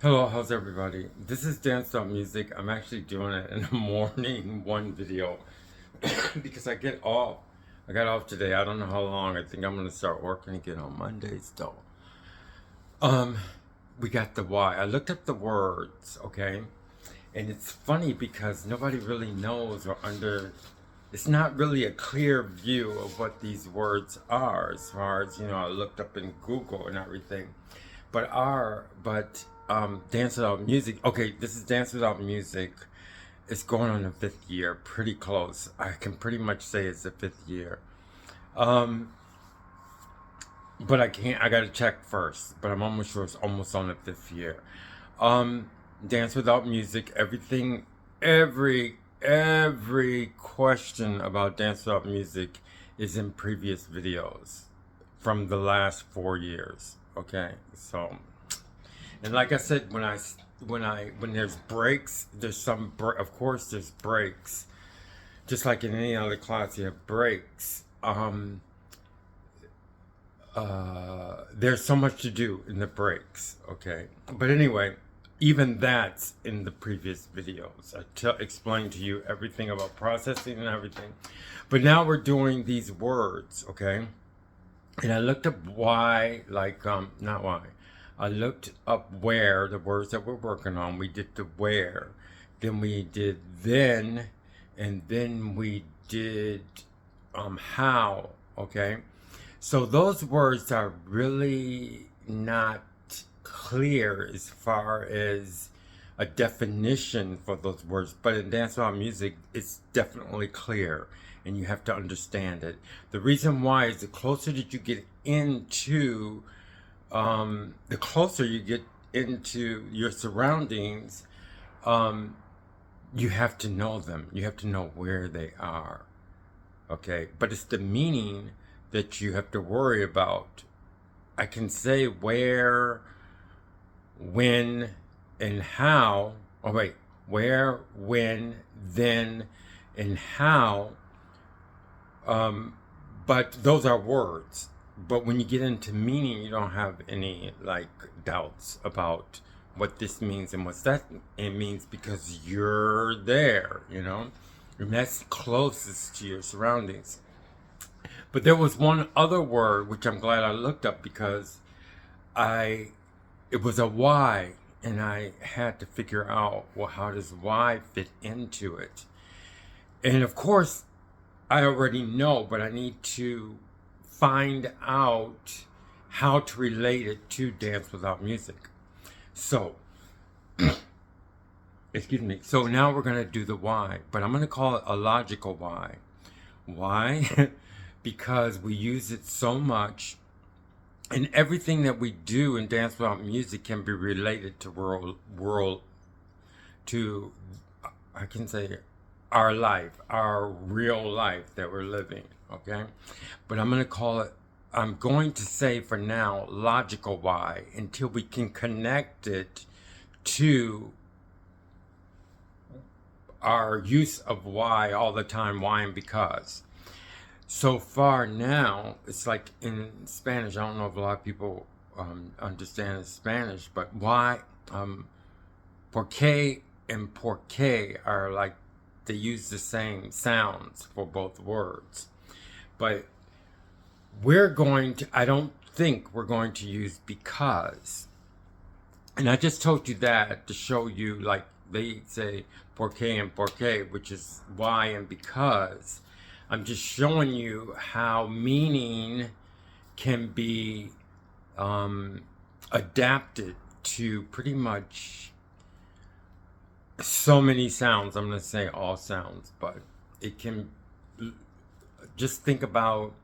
Hello, how's everybody? This is Dance Stop Music. I'm actually doing it in the morning one video because I get off. I got off today. I don't know how long. I think I'm gonna start working again on Mondays though. Um, we got the why. I looked up the words, okay? And it's funny because nobody really knows or it's not really a clear view of what these words are as far as, I looked up in Google and everything. But Dance Without Music, okay, this is Dance Without Music. It's going on the fifth year, pretty close. I can pretty much say it's the fifth year. Um, but I gotta check first, but I'm almost sure it's almost on the fifth year. Um, Dance Without Music, every question about Dance Without Music is in previous videos from the last 4 years. Okay, so and like I said, when there's breaks, of course there's breaks. Just like in any other class, you have breaks. There's so much to do in the breaks. Okay, but anyway, even that's in the previous videos. Explained to you everything about processing and everything. But now we're doing these words. Okay, and I looked up why, not why. I looked up where the words that we're working on. We did the where, then we did then, and then we did how. Okay, so those words are really not clear as far as a definition for those words, but in dancehall music, it's definitely clear, and you have to understand it. The reason why is the closer that you get into the closer you get into your surroundings, um, you have to know them. You have to know where they are. Okay? But it's the meaning that you have to worry about. I can say where, when, and how. Oh, wait. Where, when, then, and how. But those are words. But when you get into meaning, you don't have any doubts about what this means and what that it means because you're there. And that's closest to your surroundings. But there was one other word which I'm glad I looked up because I it was a why, and I had to figure out, well, how does why fit into it? And of course, I already know, but I need to find out how to relate it to Dance Without Music. So, excuse me. So now we're going to do the why, but I'm going to call it a logical why. Why? Because we use it so much, and everything that we do in Dance Without Music can be related to to, I can say, our life, our real life that we're living, okay? But I'm going to say for now, logical why, until we can connect it to our use of why all the time, why and because. So far now, it's like in Spanish, I don't know if a lot of people understand Spanish, but why, porque and porque are like, they use the same sounds for both words. But I don't think we're going to use because. And I just told you that to show you, like, they say porque and porque, which is why and because. I'm just showing you how meaning can be adapted to pretty much so many sounds. I'm going to say all sounds, but it can just think about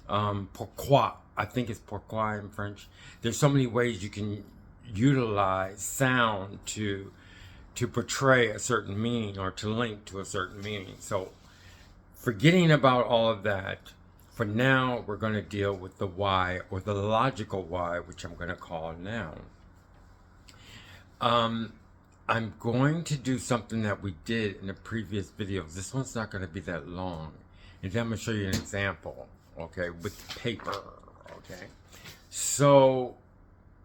pourquoi. I think it's pourquoi in French. There's so many ways you can utilize sound to portray a certain meaning or to link to a certain meaning. So forgetting about all of that, for now we're going to deal with the why, or the logical why, which I'm going to call now. I'm going to do something that we did in the previous videos. This one's not going to be that long. And then I'm going to show you an example, okay, with paper, okay? So,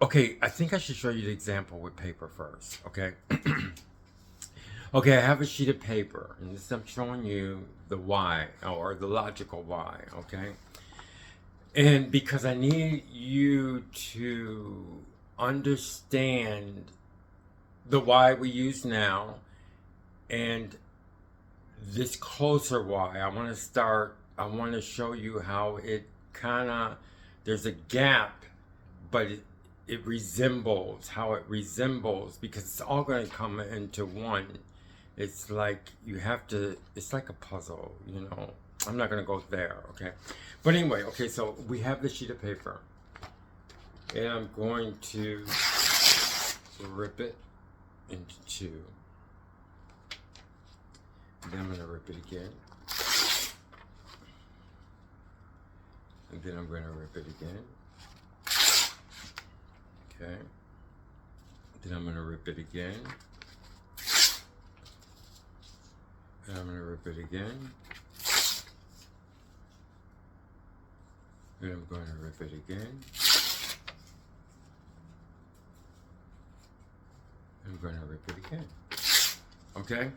Okay, I think I should show you the example with paper first, okay? Okay, I have a sheet of paper, and this I'm showing you the why, or the logical why, okay? And because I need you to understand the why we use now, and this closer why, I want to show you how it kind of, there's a gap, but it resembles, how it resembles, because it's all going to come into one. It's like you have to, it's like a puzzle, you know. I'm not going to go there, okay? But anyway, okay, so we have the sheet of paper. And I'm going to rip it into two. And then I'm going to rip it again. And then I'm going to rip it again. Okay. Then I'm going to rip it again. And I'm going to rip it again. And I'm going to rip it again. I'm going to rip it again. Okay?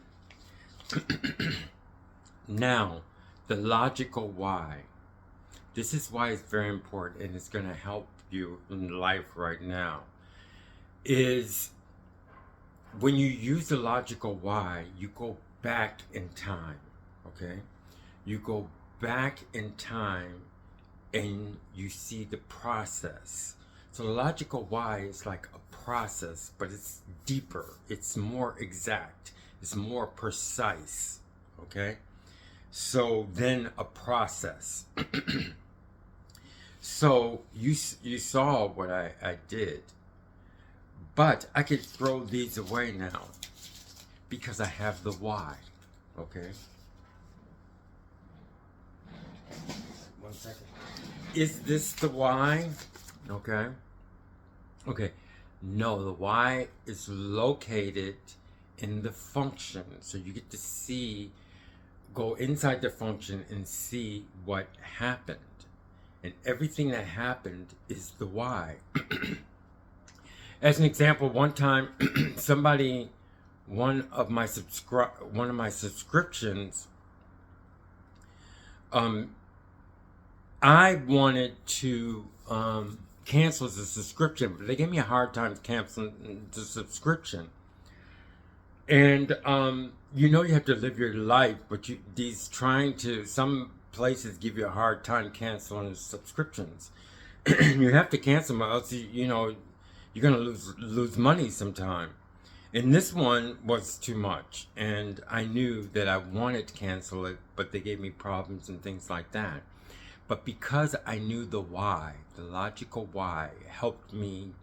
Now, the logical why. This is why it's very important, and it's going to help you in life right now, is when you use the logical why, you go back in time, okay? You go back in time and you see the process. So the logical why is like a process, but it's deeper, it's more exact, it's more precise, okay? So then a process. So you saw what I did, but I could throw these away now because I have the why, okay? One second. Is this the why? Okay. Okay. No, the why is located in the function. So you get to see, go inside the function and see what happened. And everything that happened is the why. As an example, one time somebody, one of my subscriptions, I wanted to cancel the subscription, but they gave me a hard time canceling the subscription. And you know, you have to live your life, but some places give you a hard time canceling the subscriptions. You have to cancel them, or else you know you're gonna lose money sometime. And this one was too much, and I knew that I wanted to cancel it, but they gave me problems and things like that. But because I knew the why, the logical why, helped me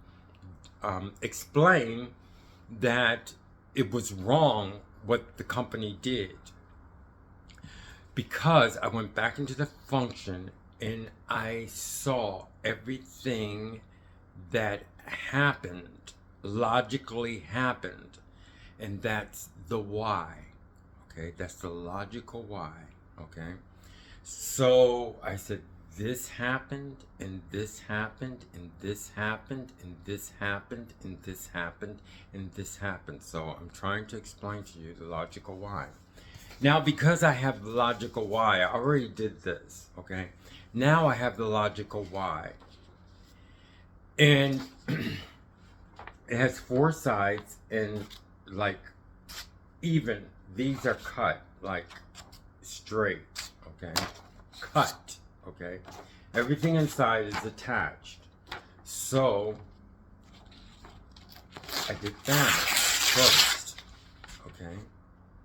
explain that it was wrong what the company did. Because I went back into the function and I saw everything that happened, logically happened, and that's the why. Okay, that's the logical why. Okay, so I said this happened, and this happened, and this happened, and this happened, and this happened, and this happened. So I'm trying to explain to you the logical why. Now, because I have the logical why, I already did this, okay? Now I have the logical why. And it has four sides and like even. These are cut, like straight, okay? Cut, okay? Everything inside is attached. So, I did that first, okay?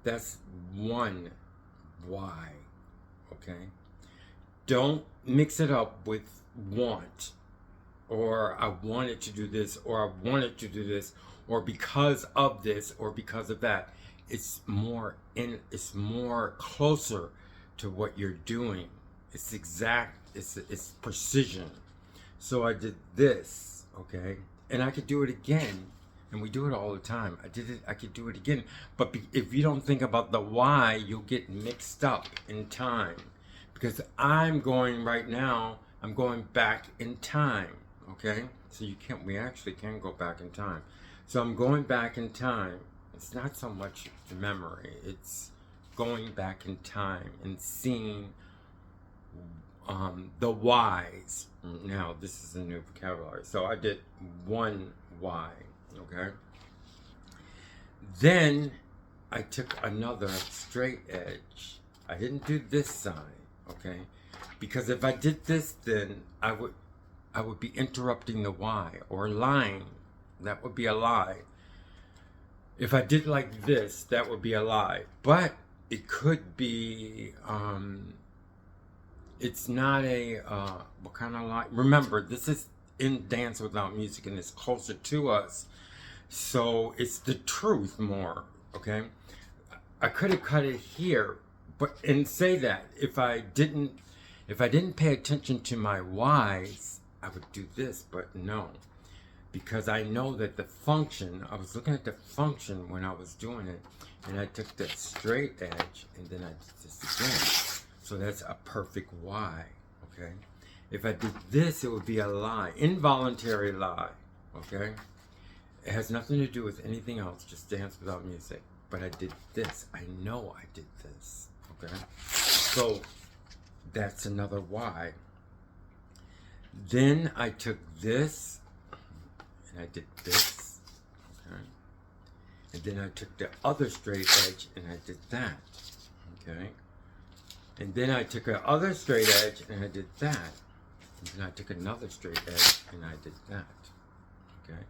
That's one why, okay? Don't mix it up with want, or I wanted to do this, or I wanted to do this, or because of this, or because of that. It's more closer to what you're doing. It's exact, it's precision. So I did this, okay? And I could do it again. And we do it all the time. I could do it again. But if you don't think about the why, you'll get mixed up in time. Because I'm going back in time, okay? So we actually can go back in time. So I'm going back in time. It's not so much memory, it's going back in time and seeing the whys. Now, this is a new vocabulary. So I did one why, okay? Then I took another straight edge. I didn't do this side, okay? Because if I did this, then I would be interrupting the why or lying. That would be a lie. If I did like this, that would be a lie. But it could be, it's not a, what kind of lie? Remember, this is in Dance Without Music and it's closer to us. So it's the truth more, okay? I could have cut it here, but, and say that if I didn't pay attention to my whys, I would do this, but no. Because I know that the function, I was looking at the function when I was doing it, and I took that straight edge, and then I did this again. So that's a perfect why, okay? If I did this, it would be a lie, involuntary lie, okay? It has nothing to do with anything else, just Dance Without Music. But I did this, I know I did this, okay? So that's another why. Then I took this, and I did this, okay? And then I took the other straight edge, and I did that, okay? And then I took the other straight edge, and I did that. And then I took another straight edge, and I did that, okay?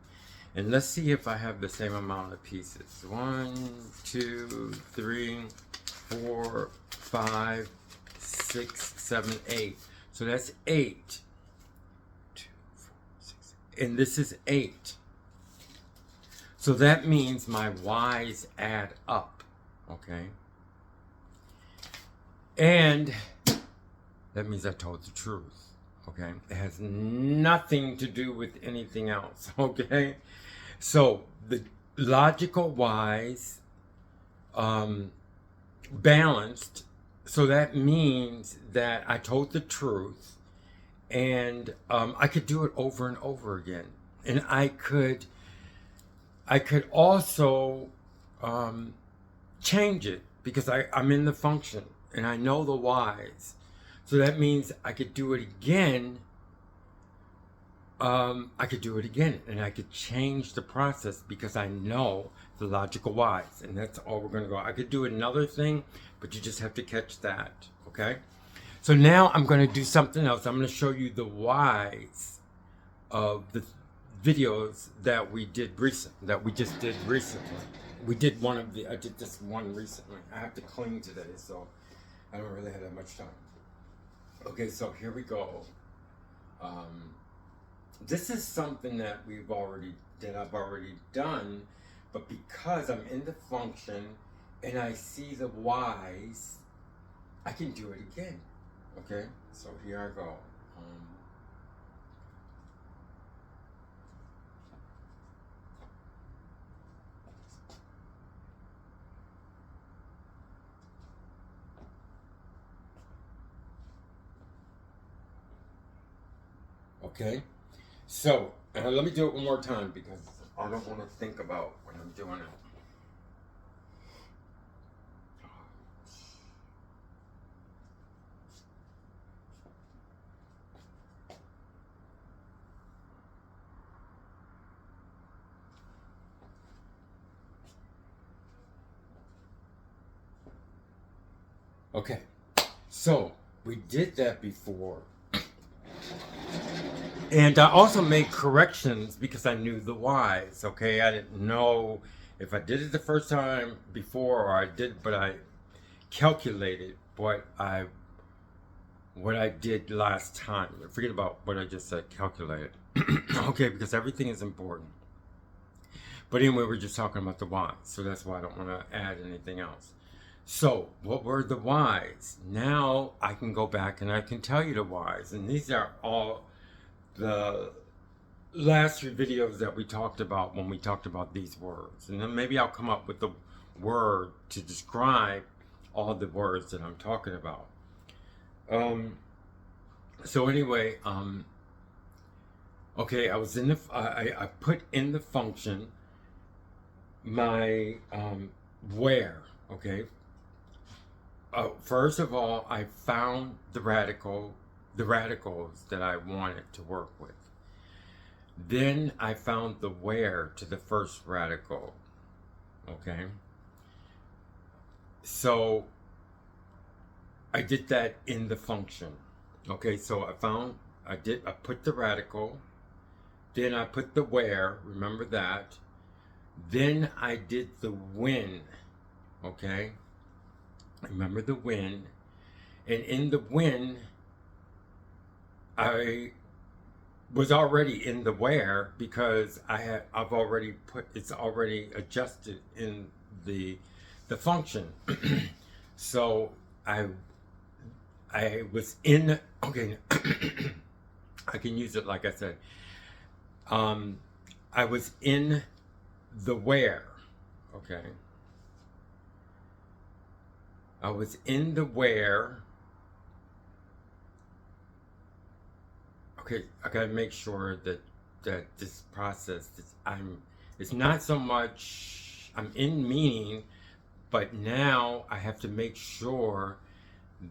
And let's see if I have the same amount of pieces. 1, 2, 3, 4, 5, 6, 7, 8. So that's 8. 2, 4, 6. And this is 8. So that means my Y's add up. Okay? And that means I told the truth. Okay? It has nothing to do with anything else. Okay? So the logical Y's balanced. So that means that I told the truth, and I could do it over and over again. And I could also change it because I'm in the function and I know the Y's. So that means I could do it again. I could do it again, and I could change the process because I know the logical Y's, and that's all we're going to go. I could do another thing, but you just have to catch that, okay? So now I'm going to do something else. I'm going to show you the Y's of the videos that we just did recently. I did this one recently. I have to clean today, so I don't really have that much time. Okay, so here we go. This is something that I've already done, but because I'm in the function and I see the Y's, I can do it again. Okay, so here I go. Okay, so let me do it one more time because I don't want to think about when I'm doing it. Okay, so we did that before. And I also made corrections because I knew the Y's, okay? I didn't know if I did it the first time before or I did, but I calculated what I did last time. Forget about what I just said, calculated. Okay, because everything is important. But anyway, we're just talking about the Y's, so that's why I don't want to add anything else. So, what were the Y's? Now I can go back and I can tell you the Y's, and these are all the last few videos that we talked about when we talked about these words. And then maybe I'll come up with the word to describe all the words that I'm talking about. So anyway, Okay, I was in the, I put in the function my where, okay? First of all, I found the radicals that I wanted to work with. Then I found the where to the first radical, okay? So I did that in the function. Okay, so I put the radical, then I put the where, remember that. Then I did the when, okay? Remember the when. And in the when, I was already in the where because I've already put, it's already adjusted in the function. So I was in, okay, I can use it like I said. I was in the where, okay? I was in the where. Okay, I gotta make sure that this process it's not so much I'm in meaning, but now I have to make sure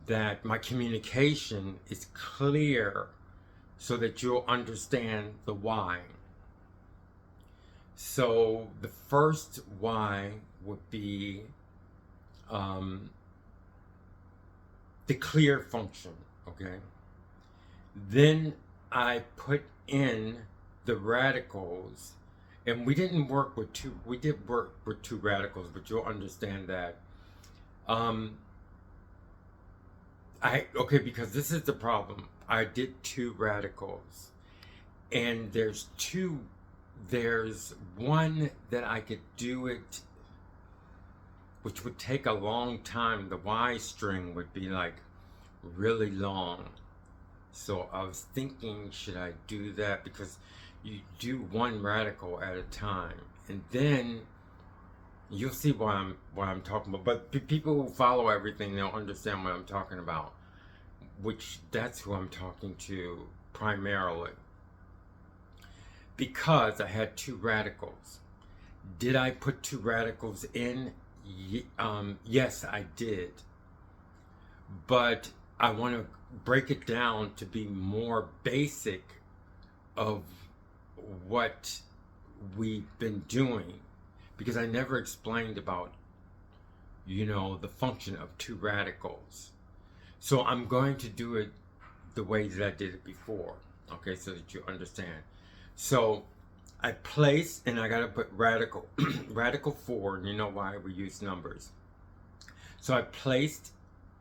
that my communication is clear so that you'll understand the why. So the first why would be the clear function, okay? Then I put in the radicals, and we didn't work with two, we did work with two radicals, but you'll understand that. Okay, because this is the problem. I did two radicals, and there's one that I could do it, which would take a long time. The Y string would be like really long. So I was thinking, should I do that? Because you do one radical at a time, and then you'll see what I'm talking about. But people who follow everything, they'll understand what I'm talking about. Which that's who I'm talking to primarily. Because I had two radicals. Did I put two radicals in? Yes, I did. But I want to break it down to be more basic of what we've been doing, because I never explained about, the function of two radicals. So I'm going to do it the way that I did it before, okay, so that you understand. So I place, and I gotta put radical, radical 4, and you know why we use numbers. So I placed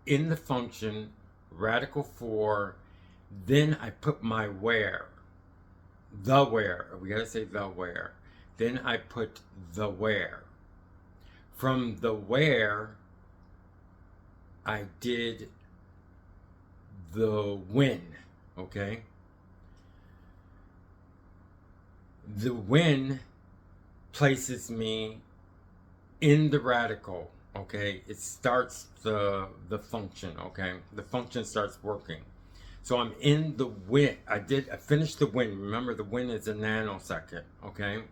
in the function radical 4, then I put my where, the where, we gotta say the where, then I put the where. From the where, I did the when, okay? The when places me in the radical, okay? It starts the function, okay? The function starts working. So I'm in the when. I finished the when. Remember, the when is a nanosecond, okay?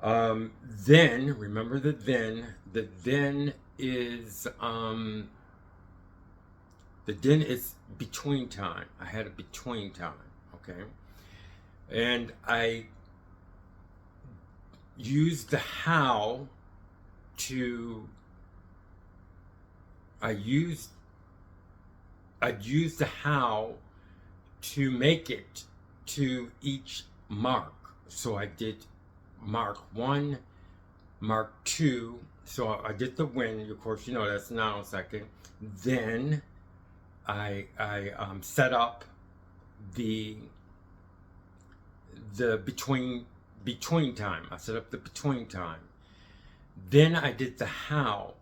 Then, remember the then is, the then is between time. I had a between time, okay? And I used the how to, I used the how to make it to each mark. So I did mark 1, mark 2. So I did the when, of course, that's nanosecond. Then I set up the between time. I set up the between time. Then I did the how.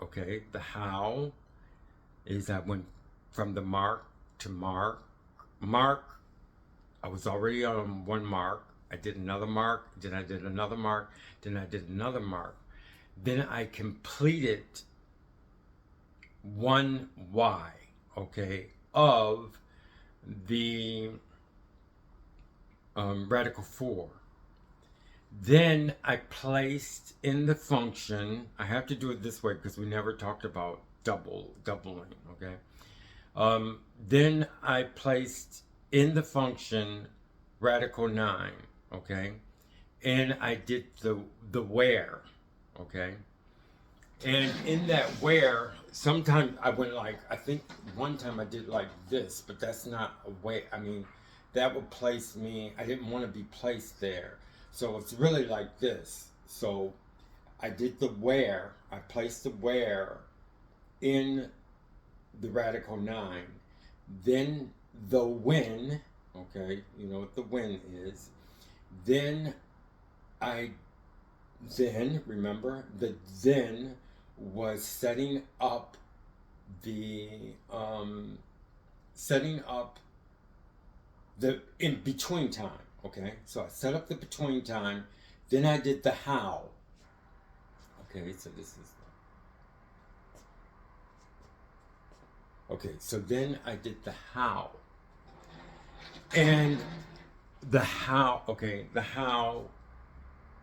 Okay, the how is I went from the mark to mark. I was already on one mark. I did another mark. Then I did another mark. Then I did another mark. Then I completed one Y. Okay, of the radical 4. Then I placed in the function, I have to do it this way because we never talked about doubling, okay? Then I placed in the function radical 9, okay? And I did the where, okay? And in that where, sometimes I went like, I think one time I did like this, but that's not a way, I mean, that would place me, I didn't want to be placed there. So it's really like this. So I did the where, I placed the where in the radical 9, then the when, okay, you know what the when is, then remember, the then was setting up the in between time, okay? So I set up the between time, then I did the how. Okay, so this is okay, so then I did the how. And the how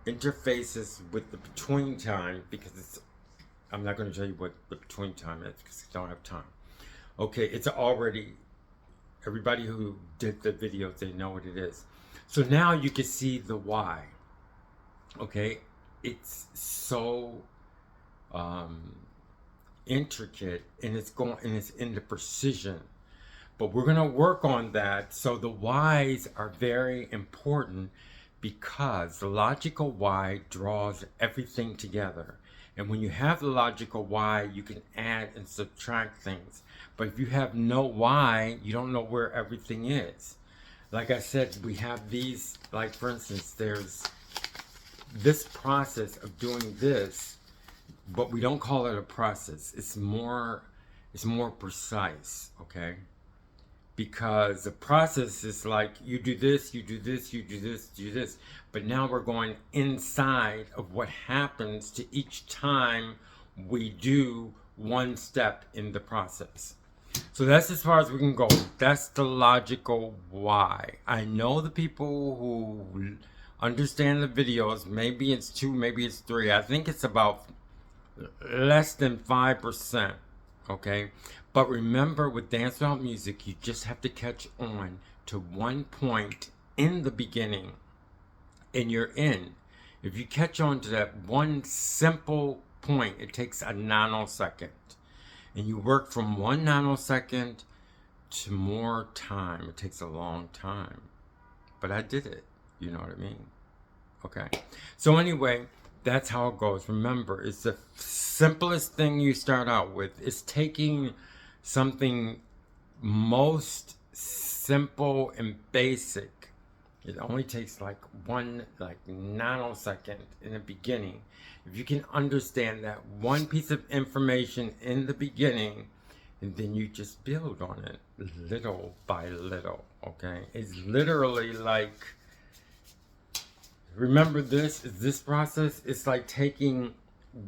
interfaces with the between time because it's, I'm not going to tell you what the between time is because I don't have time. Okay, it's already, everybody who did the videos, they know what it is. So now you can see the why. Okay, it's so intricate, and it's in the precision. But we're going to work on that. So the whys are very important because the logical why draws everything together. And when you have the logical why, you can add and subtract things. But if you have no why, you don't know where everything is. Like I said, we have these, like for instance, there's this process of doing this, but we don't call it a process. It's more precise, okay? Because the process is like you do this, you do this, you do this, do this. But now we're going inside of what happens to each time we do one step in the process. So that's as far as we can go. That's the logical why. I know the people who understand the videos, maybe it's 2, maybe it's 3. I think it's about less than 5%, okay? But remember, with Dance Without Music, you just have to catch on to one point in the beginning, and you're in. If you catch on to that one simple point, it takes a nanosecond. And you work from 1 nanosecond to more time. It takes a long time. But I did it. You know what I mean? Okay. So anyway, that's how it goes. Remember, it's the simplest thing you start out with. It's taking something most simple and basic. It only takes like 1 nanosecond in the beginning. If you can understand that one piece of information in the beginning, and then you just build on it little by little, okay? It's literally like, remember this process? It's like taking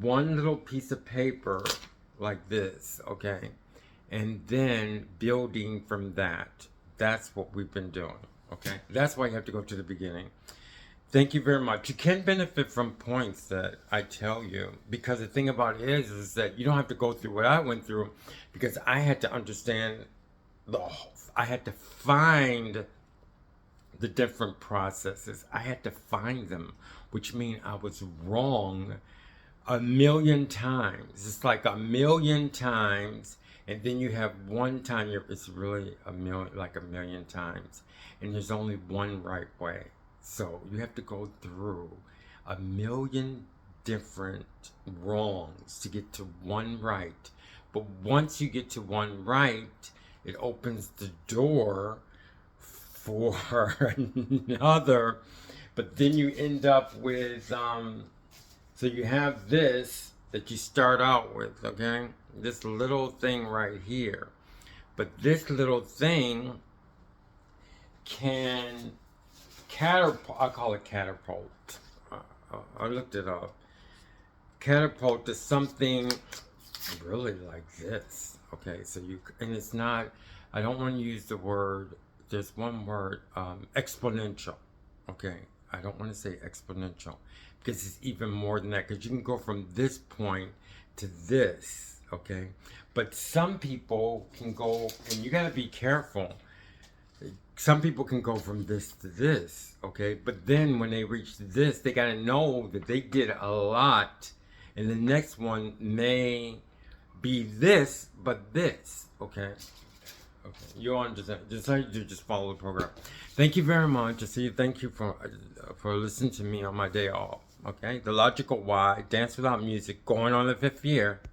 one little piece of paper like this, okay? And then building from that. That's what we've been doing, okay? That's why you have to go to the beginning. Thank you very much. You can benefit from points that I tell you, because the thing about it is that you don't have to go through what I went through, because I had to understand I had to find the different processes. I had to find them, which means I was wrong 1,000,000 times. It's like 1,000,000 times, and then you have one time it's really like 1,000,000 times, and there's only one right way. So you have to go through 1,000,000 different wrongs to get to one right. But once you get to one right, it opens the door for another. But then you end up with, so you have this that you start out with, okay? This little thing right here. But this little thing can catapult, I call it catapult. I looked it up. Catapult to something really like this. Okay, so and it's not, I don't want to use the word, there's one word, exponential. Okay, I don't want to say exponential because it's even more than that, because you can go from this point to this, okay? But some people can go, and you got to be careful. Some people can go from this to this, okay? But then when they reach this, they got to know that they did a lot, and the next one may be this, but this, okay? Okay, you understand. Just how you do, just follow the program. Thank you very much. Thank you for listening to me on my day off. Okay, the logical why, dance without music, going on the 5th year.